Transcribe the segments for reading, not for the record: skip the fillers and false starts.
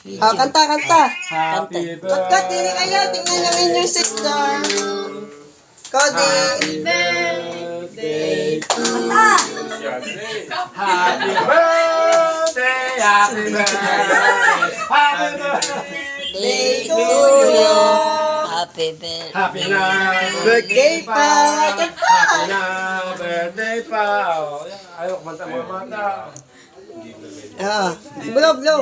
Oh, kanta, kanta. Happy Kat, tini kayo. Tingnan yung inyong sister. Cody. birthday to Kanta. Happy birthday, happy birthday, happy birthday Day to you. Happy birthday. Happy na Birthday pa. Kanta. Happy na birthday pa. Oh, ayaw kumanta mga bata. Ah, blow, blow.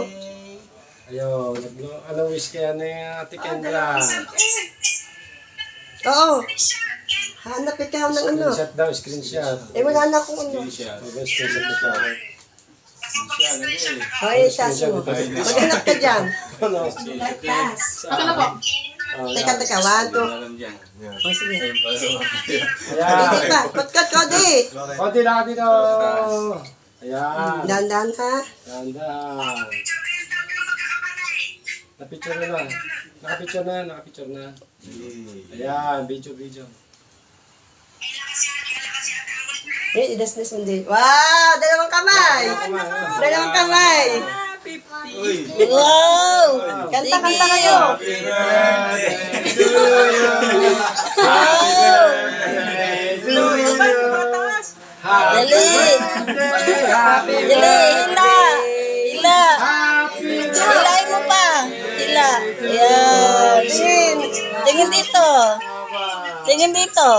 Ayaw, anong wish kaya ni Ate Kendra? Oo. Hanap ikaw ng ano. Screenshot daw, screenshot. Eh, wala na akong ano. Screenshot ito. Ay, tas mo. Maghanap ka dyan. Ano? Teka, 1, 2. Oh, sige. Ayan. Hindi pa. Kat, Cody. Konti lang dito. Ayan. Dandan ha. Ganda. Napicture na. Nakapicture na, nakapicture na. Ayan, video. Eh, idasnas mo din. Wow! Dalawang kamay! Dalawang kamay! Wow! Kanta kayo! Happy birthday to you. Happy birthday to you. Happy Dali! birthday, happy Dali! Hila! Hila! happy Hilain mo pa! Hila! Yan! Din! Tingin dito! Tingin dito!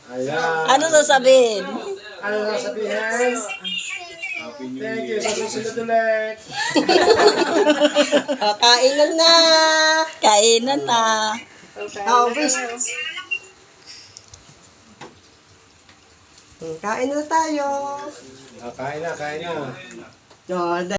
Ayan. Ano sasabihin? Ano sasabihin? Thank you sa susunod ulit. Oh, kainan na! Kainan na! Oh, wish! Kain na tayo! Kain na, kain na. Oh,